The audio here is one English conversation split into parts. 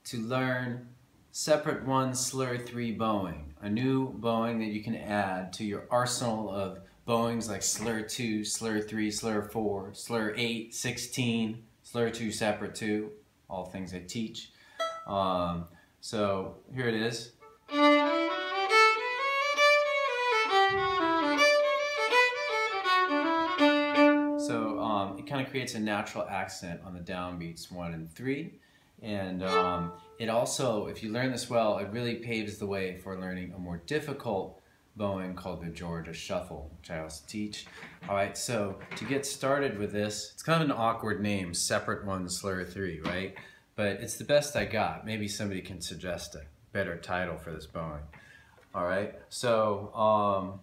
to learn separate one Slur 3 bowing, a new bowing that you can add to your arsenal of bowings like Slur 2, Slur 3, Slur 4, Slur 8, 16, Slur Two-Separate Two, all things I teach. So here it is. So it kind of creates a natural accent on the downbeats 1 and 3. And it also, if you learn this well, it really paves the way for learning a more difficult bowing called the Georgia Shuffle, which I also teach. All right, so to get started with this, it's kind of an awkward name, Separate One Slur 3, right? But it's the best I got. Maybe somebody can suggest a better title for this bowing. All right, so I'm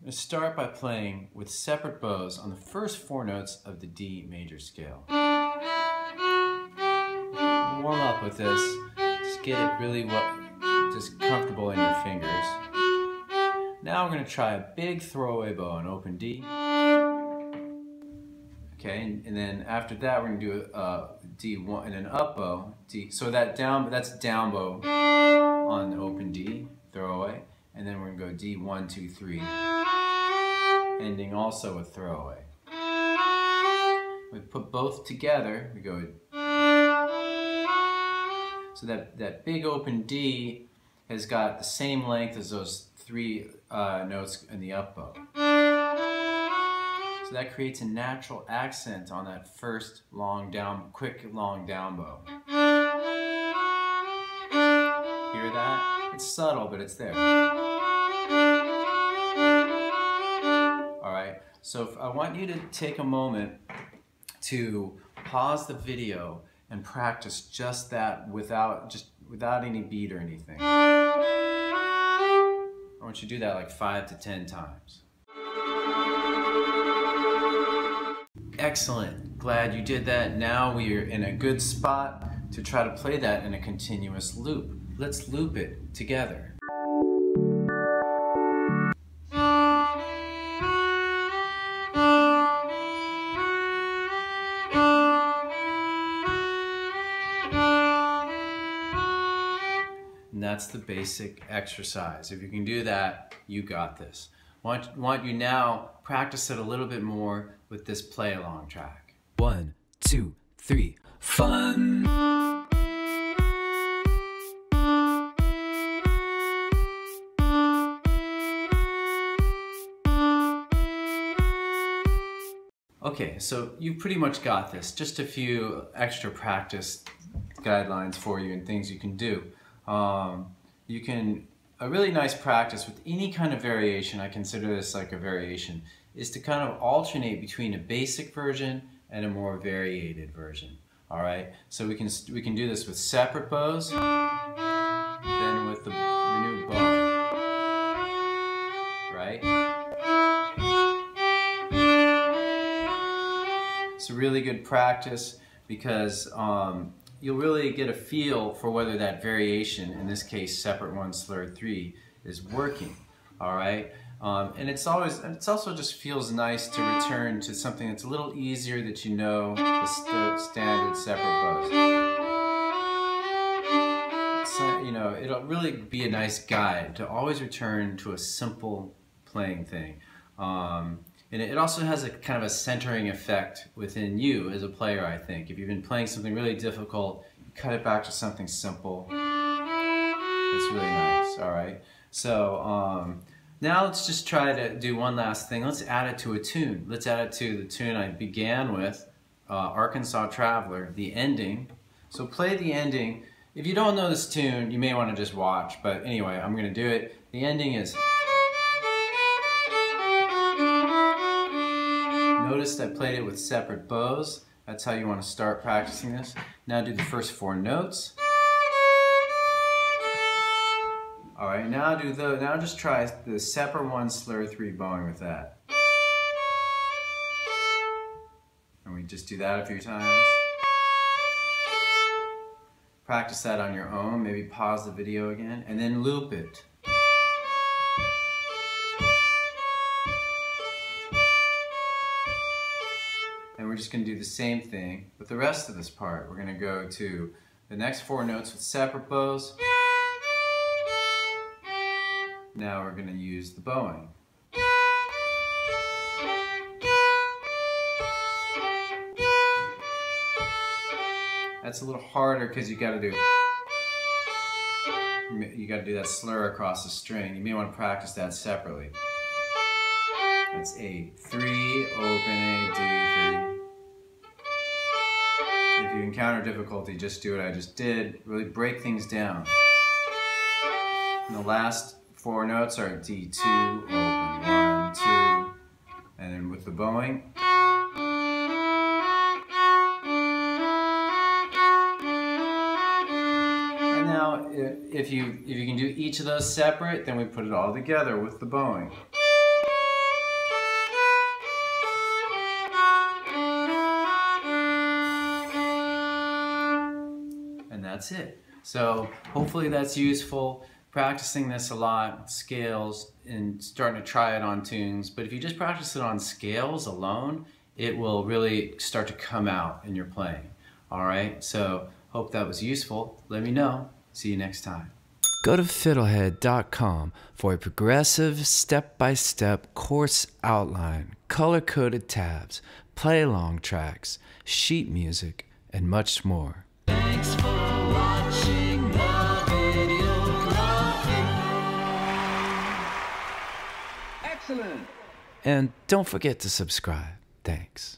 going to start by playing with separate bows on the first 4 notes of the D major scale. Warm up with this, just get it really just comfortable in your fingers. Now we're going to try a big throwaway bow on open D. Okay, and then after that we're going to do a D1 and an up bow. D. So that's down bow on the open D, throwaway, and then we're going to go D 1, 2, 3, ending also with throwaway. We put both together. We go. So that big open D has got the same length as those 3 notes in the up bow. So that creates a natural accent on that first quick long down bow. Hear that? It's subtle, but it's there. All right, so I want you to take a moment to pause the video and practice just that without any beat or anything. I want you to do that like 5 to 10 times. Excellent. Glad you did that. Now we are in a good spot to try to play that in a continuous loop. Let's loop it together. And that's the basic exercise. If you can do that, you got this. Want you now practice it a little bit more with this play along track. 1, 2, 3, fun! Okay, so you pretty much got this. Just a few extra practice guidelines for you and things you can do. A really nice practice with any kind of variation, I consider this like a variation, is to kind of alternate between a basic version and a more variated version. All right, so we can do this with separate bows, then with the new bow, right? It's a really good practice because you'll really get a feel for whether that variation, in this case separate one Slur 3, is working. All right, and it's also just feels nice to return to something that's a little easier that you know, the standard separate bows. So, you know, it'll really be a nice guide to always return to a simple playing thing. And it also has a kind of a centering effect within you as a player, I think. If you've been playing something really difficult, you cut it back to something simple. It's really nice, all right? So now let's just try to do one last thing. Let's add it to a tune. Let's add it to the tune I began with, Arkansas Traveler, the ending. So play the ending. If you don't know this tune, you may want to just watch, but anyway, I'm going to do it. The ending is... Notice I played it with separate bows. That's how you want to start practicing this. Now do the first 4 notes. All right, now just try the separate one Slur 3 bowing with that. And we just do that a few times. Practice that on your own. Maybe pause the video again and then loop it. And we're just going to do the same thing with the rest of this part. We're going to go to the next 4 notes with separate bows. Now we're going to use the bowing. That's a little harder because you got to do that slur across the string. You may want to practice that separately. That's A, 3, open A, D, 3. If you encounter difficulty, just do what I just did. Really break things down. And the last 4 notes are D2, open, 1, 2. And then with the bowing. And now, if you can do each of those separate, then we put it all together with the bowing. And that's it. So hopefully that's useful. Practicing this a lot, scales, and starting to try it on tunes. But if you just practice it on scales alone, it will really start to come out in your playing. All right, so hope that was useful. Let me know. See you next time. Go to FiddleHed.com for a progressive, step-by-step course outline, color-coded tabs, play-along tracks, sheet music, and much more. Thanks for watching the video. Excellent! And don't forget to subscribe. Thanks.